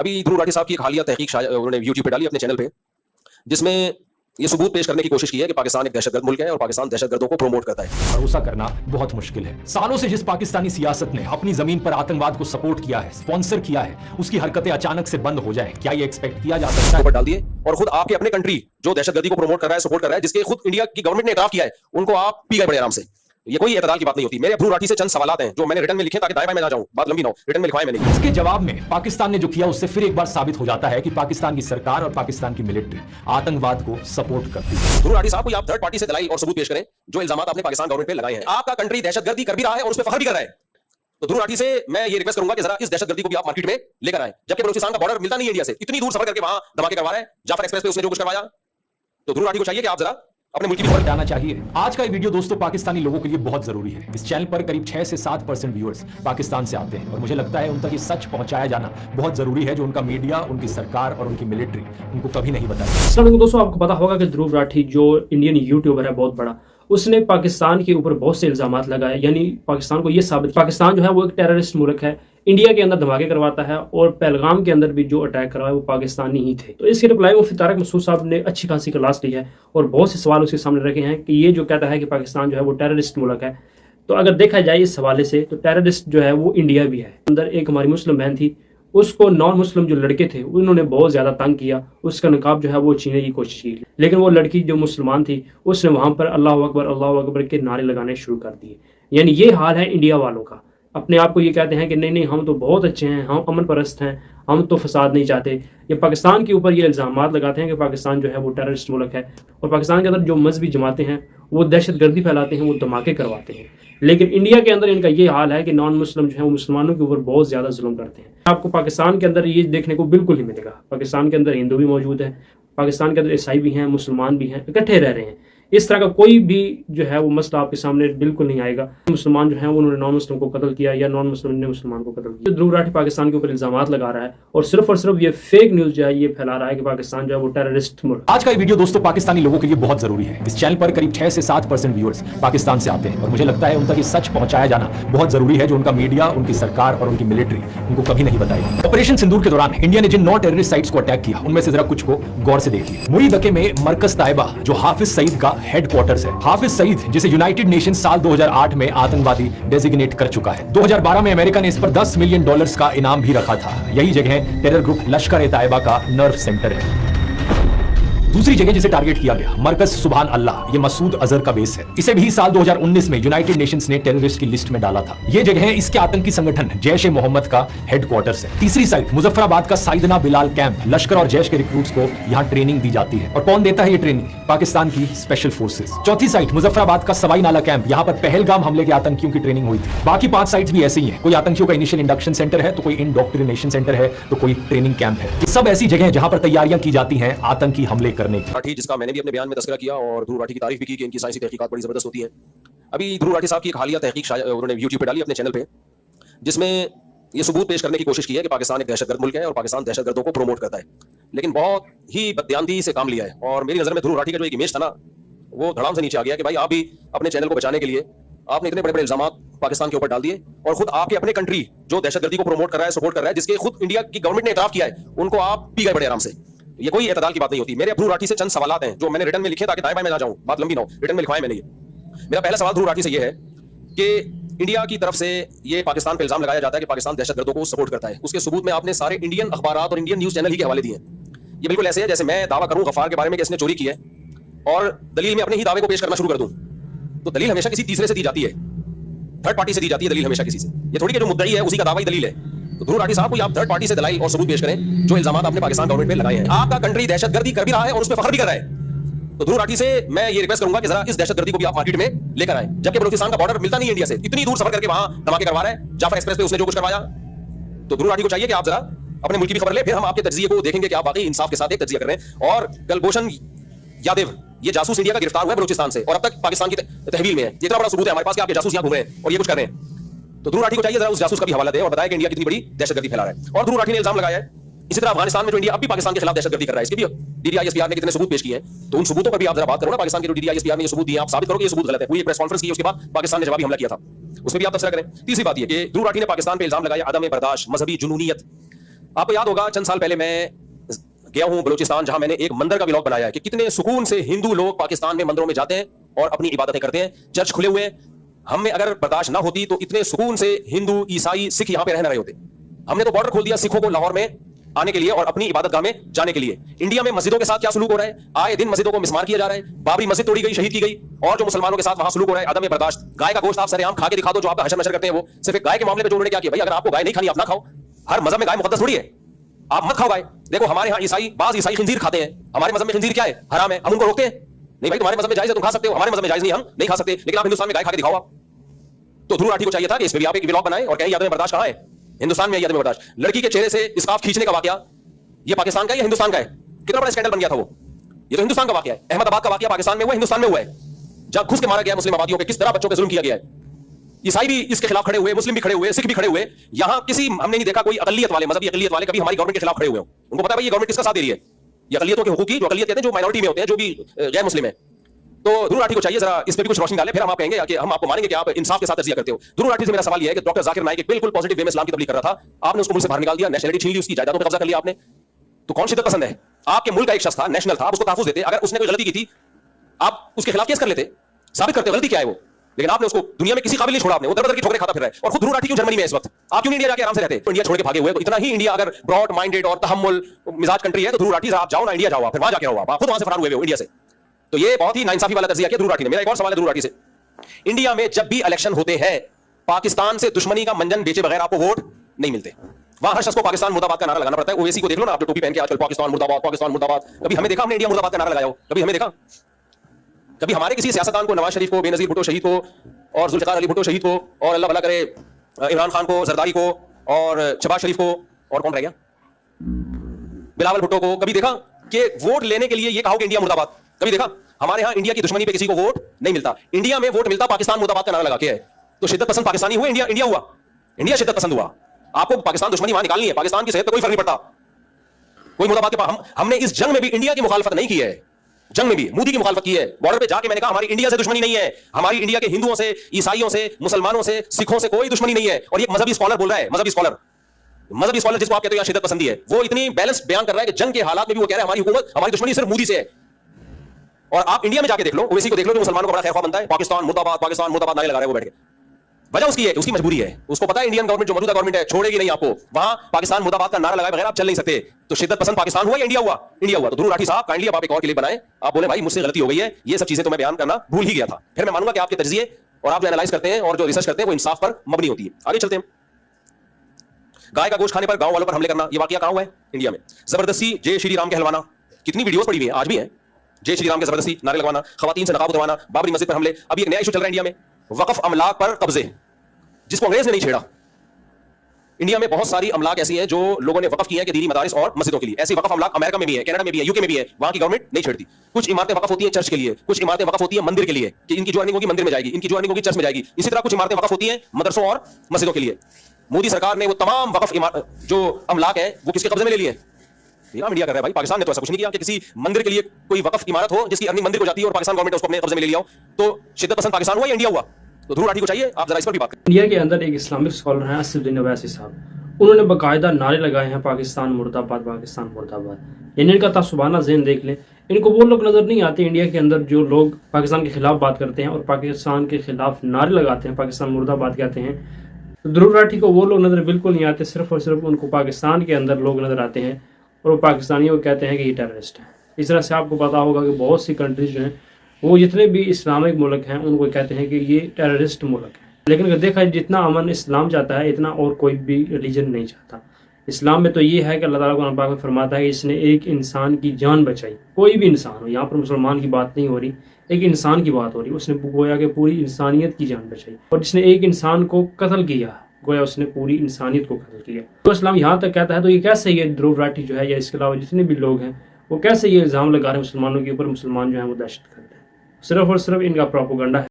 अभी ध्रुव राठी साहब की एक हालिया तहकीक उन्होंने यूट्यूब पे डाली अपने चैनल पे, जिसमें ये सबूत पेश करने की कोशिश की है कि पाकिस्तान एक दहशतगर्द मुल्क है और पाकिस्तान दहशतगर्दों को प्रमोट करता है। भरोसा करना बहुत मुश्किल है। सालों से जिस पाकिस्तानी सियासत ने अपनी जमीन पर आतंकवाद को सपोर्ट किया है, स्पॉन्सर किया है, उसकी हरकतें अचानक से बंद हो जाए, क्या ये एक्सपेक्ट किया जा सकता है? ऊपर डाल दिए और खुद आपके अपने कंट्री जो दहशतगर्दी को प्रमोट कर रहा है, सपोर्ट कर रहा है, जिसके खुद इंडिया की गवर्नमेंट ने इतराफ किया है, उनको आप पी गए बड़े आराम से। ये कोई एतदाल की बात नहीं होती। मेरे ध्रुव राठी से चंद सवालात हैं जो मैंने रिटर्न में लिखे ताकि दाएं बाएं में ना जाऊं, बात लंबी ना हो, रिटर्न में लिखवाए मैंने। इसके जवाब में पाकिस्तान ने जो किया उससे फिर एक बार साबित हो जाता है कि पाकिस्तान की सरकार और पाकिस्तान की मिलिट्री आतंकवाद को सपोर्ट करती है। ध्रुव राठी साहब को आप थर्ड पार्टी से दलाइल और सबूत पेश करें जो इल्जामात आपने पाकिस्तान गवर्नमेंट पे लगाए हैं। आपका कंट्री दहशतगर्दी कर भी रहा है और उस पर फख्र भी कर रहा है। तो ध्रुव राठी से मैं ये रिक्वेस्ट करूंगा कि जरा इस दहशतगर्दी को भी आप मार्केट में लेकर आए, जबकि बलूचिस्तान का बॉर्डर मिलता नहीं है इंडिया से, इतनी दूर सफर करके वहां धमाके करवा रहे हैं। जाफर एक्सप्रेस पे उसने जो कुछ करवाया, तो ध्रुव राठी को चाहिए कि आप जरा अपने मुल्क की खबर जाना चाहिए। आज का ये वीडियो दोस्तों पाकिस्तानी लोगों के लिए बहुत जरूरी है। इस चैनल पर करीब 6 से 7% व्यूअर्स पाकिस्तान से आते हैं और मुझे लगता है उन तक ये सच पहुंचाया जाना बहुत जरूरी है जो उनका मीडिया, उनकी सरकार और उनकी मिलिट्री उनको कभी नहीं बताई। अस्सलाम वालेकुम दोस्तों, आपको पता होगा कि ध्रुव राठी जो इंडियन यूट्यूबर है बहुत बड़ा, उसने पाकिस्तान के ऊपर बहुत से इल्जामात लगाए, यानी पाकिस्तान को ये साबित, पाकिस्तान जो है वो एक टेररिस्ट मुल्क है, इंडिया के अंदर धमाके करवाता है और पहलगाम के अंदर भी जो अटैक करवाए वो पाकिस्तानी ही थे। तो इसके रिप्लाई मुफ्ती तारिक मसूद साहब ने अच्छी खासी क्लास ली है और बहुत से सवाल उसके सामने रखे हैं कि ये जो कहता है कि पाकिस्तान जो है वो टेररिस्ट मुल्क है, तो अगर देखा जाए इस हवाले से तो टेररिस्ट जो है वो इंडिया भी है। अंदर एक हमारी मुस्लिम बहन थी, उसको नॉन मुस्लिम जो लड़के थे उन्होंने बहुत ज्यादा तंग किया, उसका नकाब जो है वो छीनने की कोशिश की, लेकिन वो लड़की जो मुसलमान थी उसने वहां पर अल्लाह अकबर के नारे लगाने शुरू कर दिए। यानी ये हाल है इंडिया वालों का। अपने आप को ये कहते हैं कि नहीं नहीं हम तो बहुत अच्छे हैं, हम अमन परस्त हैं, हम तो फसाद नहीं चाहते। ये पाकिस्तान के ऊपर ये इल्जामात लगाते हैं कि पाकिस्तान जो है वो टेररिस्ट मुल्क है और पाकिस्तान के अंदर जो मजहबी जमातें हैं वो दहशतगर्दी फैलाते हैं, वो धमाके करवाते हैं। लेकिन इंडिया के अंदर इनका ये हाल है कि नॉन मुस्लिम जो है वो मुसलमानों के ऊपर बहुत ज़्यादा जुल्म करते हैं। आपको पाकिस्तान के अंदर ये देखने को बिल्कुल नहीं मिलेगा। पाकिस्तान के अंदर हिंदू भी मौजूद है, पाकिस्तान के अंदर ईसाई भी हैं, मुसलमान भी हैं, इकट्ठे रह रहे हैं। इस तरह का कोई भी जो है वो मसला आपके सामने बिल्कुल नहीं आएगा। मुसलमान जो है उन्होंने नॉन मुस्लिम को कत्ल किया या नॉन मुस्लिम ने मुसलमान को कत्ल किया। ध्रुव राठी पाकिस्तान के ऊपर इल्जामात लगा रहा है और सिर्फ ये फेक न्यूज जो है ये फैला रहा है कि पाकिस्तान जो है वो टेररिस्ट मुल्क। आज का ये वीडियो दोस्तों पाकिस्तानी लोगों के लिए बहुत जरूरी है। इस चैनल पर करीब 6 से 7% व्यूअर्स पाकिस्तान से आते हैं और मुझे लगता है उन तक ये सच पहुंचाया जाना बहुत जरूरी है जो उनका मीडिया, उनकी सरकार और उनकी मिलिट्री उनको कभी नहीं बताएगी। ऑपरेशन सिंदूर के दौरान इंडिया ने जिन 9 टेररिस्ट साइट्स को अटैक किया उनमें से जरा कुछ को गौर से देखिए। मुईदके में मरकज ताइबा जो हाफिज सईद का हेडक्वार्टर्स है। हाफिज सईद जिसे यूनाइटेड नेशन साल 2008 में आतंकवादी डेजिग्नेट कर चुका है। 2012 में अमेरिका ने इस पर $10 मिलियन का इनाम भी रखा था। यही जगह टेरर ग्रुप लश्कर ए ताइबा का नर्व सेंटर है। दूसरी जगह जिसे टारगेट किया गया मरकज सुभान अल्लाह, ये मसूद अजहर का बेस है। इसे भी साल 2019 में यूनाइटेड नेशंस ने टेररिस्ट की लिस्ट में डाला था। ये जगह इसके आतंकी संगठन जैश ए मोहम्मद का हेडक्वार्टर्स है। तीसरी साइट मुजफ्फराबाद का साइदना बिलाल कैंप, लश्कर और जैश के रिक्रूट्स को यहाँ ट्रेनिंग दी जाती है। और कौन देता है ये ट्रेनिंग? पाकिस्तान की स्पेशल फोर्सेस। चौथी साइट मुजफ्फराबाद का सवाई नाला कैंप, यहाँ पर पहलगाम हमले के आतंकियों की ट्रेनिंग हुई थी। बाकी 5 साइट्स भी ऐसी ही है। कोई आतंकियों का इनिशियल इंडक्शन सेंटर है, तो कोई इंडोक्ट्रिनेशन सेंटर है, तो कोई ट्रेनिंग कैंप है। ये सब ऐसी जगह जहां पर तैयारियां की जाती हैं आतंकी हमले करने की। जिसका मैंने भी अपने बयान में तस्करा किया और ध्रुव राठी की तारीफ भी की कि इनकी साइंसी तहकीकात बड़ी जबरदस्त होती है। अभी ध्रुव राठी साहब की एक हालिया तहकीक उन्होंने यूट्यूब पे डाली अपने चैनल पे, जिसमें ये सबूत पेश करने की कोशिश की है कि पाकिस्तान एक दहशतगर्द मुल्क है और पाकिस्तान दहशतगर्दों को प्रमोट करता है, लेकिन बहुत ही बदयांती से काम लिया है। और मेरी नजर में ध्रुव राठी का जो एक इमेज था ना वो धड़ाम से नीचे आ गया कि भाई आप भी अपने चैनल को बचाने के लिए आपने इतने बड़े बड़े इल्जामात पाकिस्तान के ऊपर डाल दिए और खुद आपके अपने कंट्री जो दहशतगर्दी को प्रमोट कर रहा है, सपोर्ट कर रहा है, जिसके खुद इंडिया की गवर्नमेंट ने इतराफ किया है, उनको आप पी गए बड़े आराम से। ये कोई एतदाल की बात नहीं होती। मेरे ध्रुव राठी से चंद सवालात हैं जो मैंने रिटर्न में लिखे ताकि दाएं बाएं में ना जाऊं, बात लंबी ना हो, रिटर्न में लिखवाए मैंने। ये मेरा पहला सवाल ध्रुव राठी से ये है कि इंडिया की तरफ से ये पाकिस्तान पे इल्जाम लगाया जाता है कि पाकिस्तान दहशतगर्दों को सपोर्ट करता है। उसके सबूत में आपने सारे इंडियन अखबारात और इंडियन न्यूज चैनल ही के हवाले दिए हैं। ये बिल्कुल ऐसे है जैसे मैं दावा करूं गफ्फार के बारे में कि इसने चोरी की है और दलील में अपने ही दावे को पेश करना शुरू कर दूं। तो दलील हमेशा किसी तीसरे से दी जाती है, थर्ड पार्टी से दी जाती है दलील हमेशा किसी से। ये थोड़ी कि जो मुद्दई है उसी का दावा ही दलील है। तो ध्रुव राठी साहब को आप थर्ड पार्टी से दलाइल और सबूत पेश करें जो इल्जामात आपने पाकिस्तान गवर्नमेंट पे लगाए हैं। आपका कंट्री दहशतगर्दी कर भी रहा है और उस पर फख्र भी कर रहा है। तो ध्रुव राठी से मैं ये रिक्वेस्ट करूंगा कि जरा इस दहशतगर्दी को भी आप मार्केट में लेकर आए, जबकि बलूचिस्तान का बॉर्डर मिलता नहीं है इंडिया से, इतनी दूर सफर करके वहां धमाके करवा रहे हैं। जाफर एक्सप्रेस पे उसने जो कुछ करवाया, तो ध्रुव राठी को चाहिए कि आप जरा अपने मुल्क की भी खबर ले, फिर हम आपके तज्जिए को देखेंगे कि आप वाकई इंसाफ के साथ एक तज्जिया कर रहे हैं। और कलभूषण यादव ये जासूस इंडिया का गिरफ्तार हुआ है बलूचिस्तान से और अब तक पाकिस्तान की तहवील में है। इतना बड़ा सबूत है हमारे पास कि आपके जासूस यहां घूम रहे हैं और ये कुछ कर रहे हैं। तो ध्रुव राठी को चाहिए जरा उस जासूस का भी हवाला दे और बताए कि इंडिया कितनी बड़ी दहशतगर्दी फैला रहा है। और ध्रुव राठी ने इल्जाम लगाया है इसी तरह अफगानिस्तान में जो इंडिया अब भी पाकिस्तान के खिलाफ दहशतगर्दी कर रहा है, इसके भी डीडीआईएसपीआर ने कितने सबूत पेश किए हैं, तो उन सबूतों पर भी आप जरा बात करो ना। पाकिस्तान के जो डीडीआईएसपीआर ने ये सबूत दिए आप साबित करो कि ये सबूत गलत है। पूरी प्रेस कॉन्फ्रेंस की उसके बाद पाकिस्तान ने जवाबी हमला किया था, उसमें भी आप तबसरा करें। तीसरी बात ये कि ध्रुव राठी ने पाकिस्तान पे इल्जाम लगाया अदम बर्दाश्त, मजहबी जुनूनियत, आपको याद होगा चंद साल पहले मैं गया हूं बलूचिस्तान, जहां मैंने एक मंदिर का व्लॉग बनाया है कि कितने सुकून से हिंदू लोग पाकिस्तान में मंदिरों में जाते हैं और अपनी इबादतें करते हैं, चर्च खुले हुए हैं। हम में अगर बर्दाश्त ना होती तो इतने सुकून से हिंदू, ईसाई, सिख यहां पे रह रहे होते। हमने तो बॉर्डर खोल दिया सिखों को लाहौर में आने के लिए और अपनी इबादतगाह में जाने के लिए। इंडिया में मस्जिदों के साथ क्या सलूक हो रहा है? आए दिन मस्जिदों को मिसमार किया जा रहा है, बाबरी मस्जिद तोड़ी गई, शहीद की गई, और जो मुसलमानों के साथ वहां सलूक हो रहा है अदम बर्दाश्त। गाय का गोश्त आप सरेआम खा के दिखा दो, जो आपका हशर नशर करते हैं वो। सिर्फ एक गाय के मामले में जो उन्होंने क्या किया, भाई अगर आपको गाय नहीं खानी आप ना खाओ, हर मजहब में गाय मुकद्दस थोड़ी है, आप मत खाओ गाय। देखो हमारे यहाँ ईसाई, बाज ईसाई खिंजीर खाते हैं, हमारे मजहब में खिंजीर क्या है? हराम है, हम उनको रोकते हैं नहीं। भाई तुम्हारे मजहब में जायज है, तुम खा सकते हो, हमारे मजहब में जायज नहीं, हम नहीं खा सकते, लेकिन आप हिंदुस्तान में गाय खा के दिखाओ। आप तो ध्रुव राठी को चाहिए था कि इस पर भी आप एक व्लॉग बनाएं और कहें याद में बर्दाश्त कहां है? हिंदुस्तान में याद में बर्दाश्त। लड़की के चेहरे से स्कार्फ खींचने का वाकया, ये पाकिस्तान का है या हिंदुस्तान का है? कितना बड़ा स्कैंडल बन गया था वो। ये तो हिंदुस्तान का वाकया है। अहमदाबाद का वाकया पाकिस्तान में हुआ है, हिंदुस्तान में हुआ है, जहां घुस के मारा गया मुस्लिम आबादियों पे, किस तरह बच्चों पे जुल्म किया गया है। ईसाई भी इसके खिलाफ खड़े हुए, मुस्लिम भी खड़े हुए, सिख भी खड़े हुए। यहां किसी हमने नहीं देखा कोई अकलियत वाले, मजहबी अकलियत वाले कभी हमारी गवर्नमेंट के खिलाफ खड़े हुए हो। उनको पता है भाई ये गवर्नमेंट किसका साथ दे रही है। ये अकलियतों के हुकूक की, जो अकलियत कहते हैं, जो माइनॉरिटी में होते हैं, जो भी गैर मुस्लिम है। तो ध्रुव राठी को चाहिए जरा इस पे भी कुछ रोशनी डाले, फिर हम आप कहेंगे कि हम आपको मानेंगे कि आप इंसाफ के साथ तजिया करते हो। ध्रुव राठी से मेरा सवाल यह है कि डॉक्टर जाकिर नाइक एक बिल्कुल पॉजिटिव वे में इस्लाम की तबलीग कर रहा था, आपने उसको मुल्क से बाहर निकाल दिया, नेशनलिटी छीन ली, उसकी जायदादों पर कब्जा कर लिया आपने। तो कौन शिद्दत पसंद है? आपके मुल्क का एक शख्स था, नेशनल था, आप उसको तहफुज देते। अगर उसने कोई गलती की थी आप उसके खिलाफ केस कर लेते, साबित करते गलती क्या है वो। लेकिन आपने उसको दुनिया में किसी काबिल नहीं छोड़ा, आपने वो दर-दर की ठोकरें खाता फिर रहा है। और खुद ध्रुव राठी क्यों जर्मनी में इस वक्त? आप क्यों नहीं इंडिया जाके आराम से रहते? इंडिया छोड़ के भागे हुए। तो इतना ही इंडिया अगर ब्रॉड माइंडेड और तहम्मुल मिजाज कंट्री है तो ध्रुव राठी आप जाओ ना, इंडिया जाओ, फिर वहां जाके रहो। आप खुद वहां से फरार हुए हो इंडिया से। तो ये बहुत ही नाइंसाफी वाला तर्जिया किया ध्रुव राठी ने। मेरा एक और सवाल है ध्रुव राठी से, इंडिया में जब भी इलेक्शन होते हैं पाकिस्तान से दुश्मनी का मंजन बेचे बगैर आपको वोट नहीं मिलते। वहां हर शख्स को पाकिस्तान मुर्दाबाद का नारा लगाना पड़ता है। ओवैसी को देख लो ना आप, जो टोपी पहन के आजकल पाकिस्तान मुर्दाबाद, पाकिस्तान मुर्दाबाद। कभी हमें देखा हमने इंडिया मुर्दाबाद का नारा लगाया हो? कभी हमें देखा? कभी हमारे किसी सियासतदान को, नवाज शरीफ को, बेनजीर भुट्टो शहीद को, और जुल्फिकार अली भुट्टो शहीद को, और अल्लाह भला करे इमरान खान को, जरदारी को, और शहबाज शरीफ को, और कौन रह गया, बिलावल भुट्टो को, कभी देखा कि वोट लेने के लिए ये कहो कि इंडिया मुर्दाबाद? कभी देखा? हमारे यहां इंडिया की दुश्मनी पे किसी को वोट नहीं मिलता। इंडिया में वोट मिलता पाकिस्तान मुर्दाबाद का नारा लगा के है। तो शिद्दत पसंद पाकिस्तानी हुए, इंडिया हुआ, इंडिया शिद्दत पसंद हुआ। आपको पाकिस्तान दुश्मनी वहां निकालनी है, पाकिस्तान की सेहत पे कोई फर्क नहीं पड़ता, कोई मुर्दाबाद के पास। हमने इस जंग में भी इंडिया की मुखालफत नहीं की है, जंग में भी मोदी की मुखालफत की है। बॉर्डर पे जाके मैंने कहा हमारी इंडिया से दुश्मनी नहीं है, हमारी इंडिया के हिंदुओं से, ईसाइयों से, मुसलमानों से, सिखों से कोई दुश्मनी नहीं है। और ये मजहबी स्कॉलर बोल रहा है, मजहबी स्कॉलर जिसको आप कहते हो शिद्दत पसंदी है, वो इतनी बैलेंस बयान कर रहा है कि जंग के हालात में भी वो कह रहा है हमारी हुकूमत, हमारी दुश्मनी सिर्फ मोदी से है। और आप इंडिया में जाके देख लो, ओवैसी को देख लो, जो मुसलमानों को बड़ा खैरख्वाह बनता है, पाकिस्तान मुर्दाबाद नारे लगा रहा है वो बैठ के। वजह उसकी है, उसकी मजबूरी है, उसको पता है इंडियन गवर्नमेंट जो मौजूदा गवर्नमेंट है छोड़ेगी नहीं आपको, वहां पाकिस्तान मुर्दाबाद का नारा लगाए बगैर आप चल नहीं सकते। तो शिद्दत पसंद पाकिस्तान हुआ या इंडिया हुआ? इंडिया हुआ। तो ध्रुव राठी साहब काइंडली आप एक और क्लिप बनाएं, आप बोले भाई मुझसे गलती हो गई है, ये सब चीजें तो मैं बयान करना भूल ही गया था। फिर मैं मानूंगा कि आपके तज्जिए और आप जो एनालाइज करते हैं और जो रिसर्च करते हैं वो इंसाफ पर मबनी होती है। आगे चलते हैं। गाय का गोश्त खाने पर गांव वालों पर हमले करना, ये वाकया कहां हुआ है? इंडिया में। जबरदस्ती जय श्री राम कहलवाना, कितनी वीडियोस पड़ी हुई है, आज भी है। जय श्री राम के जबरदस्ती नारे लगवाना, खवातीन से नकाब उतरवाना, बाबरी मस्जिद पर हमले। अभी एक नया इशू चल रहा है इंडिया में, वक्फ अमलाक पर कब्जे, जिसको अंग्रेज ने नहीं छेड़ा। इंडिया में बहुत सारी अमलाक ऐसी हैं जो लोगों ने वक्फ की है कि दीनी मदारिस और मस्जिदों के लिए। ऐसी वक्फ अमलाक अमेरिका में भी है, कनाडा में भी है, यूके में भी है, वहां की गवर्नमेंट नहीं छेड़ती। कुछ इमारतें वक्फ होती हैं चर्च के लिए, कुछ इमारतें वक्फ होती हैं मंदिर के लिए, कि इनकी जो अर्निंग होगी मंदिर में जाएगी, इनकी जो अर्निंग होगी चर्च में जाएगी। इसी तरह कुछ इमारतें वक्फ होती हैं मदरसों और मस्जिदों के लिए। मोदी सरकार ने वो तमाम वक्फ जो अमलाक है वो किसके कब्जे में ले लिए? इंडिया कर रहा है भाई। पाकिस्तान ने तो ऐसा कुछ नहीं किया कि किसी मंदिर के लिए कोई वक्फ इमारत हो जिसकी अर्निंग मंदिर को जाती है और पाकिस्तान गवर्नमेंट उसको अपने कब्जे में ले लिया हो। तो शिद्दत पसंद पाकिस्तान हुआ या इंडिया हुआ? तो ध्रुव राठी को चाहिए आप जरा इस पर भी बात करें। इंडिया के अंदर एक इस्लामिक स्कॉलर हैं असदुद्दीन ओवैसी साहब, उन्होंने बाकायदा नारे लगाए हैं पाकिस्तान मुर्दाबाद, पाकिस्तान मुर्दाबाद। यानी इनका तासुबाना ज़हन देख लें। इनको वो लोग नज़र नहीं आते इंडिया के अंदर जो लोग पाकिस्तान के खिलाफ बात करते हैं और पाकिस्तान के खिलाफ नारे लगाते हैं, पाकिस्तान मुर्दाबाद कहते हैं। तो ध्रुव राठी को वो लोग नज़र बिल्कुल नहीं आते, सिर्फ और सिर्फ उनको पाकिस्तान के अंदर लोग नज़र आते हैं और वो पाकिस्तानियों को कहते हैं कि ये टेररिस्ट है। इस तरह से आपको पता होगा कि बहुत सी कंट्रीज जो हैं वो जितने भी इस्लामिक मुल्क हैं उनको कहते हैं कि ये टेररिस्ट मुल्क है। लेकिन अगर देखा जितना अमन इस्लाम चाहता है इतना और कोई भी रिलीजन नहीं चाहता। इस्लाम में तो ये है कि अल्लाह ताला कुरान पाक में फरमाता है कि इसने एक इंसान की जान बचाई, कोई भी इंसान हो, यहाँ पर मुसलमान की बात नहीं हो रही, एक इंसान की बात हो रही, उसने गोया कि पूरी इंसानियत की जान बचाई। और जिसने एक इंसान को कत्ल किया गोया उसने पूरी इंसानियत को कत्ल किया। तो इस्लाम यहाँ तक कहता है, तो ये कैसे ये ध्रुव राठी जो है या इसके अलावा जितने भी लोग हैं वो कैसे ये इल्ज़ाम लगा रहे हैं मुसलमानों के ऊपर, मुसलमान जो है वो दहशत गर्द है। सिर्फ और सिर्फ इनका प्रोपेगेंडा है।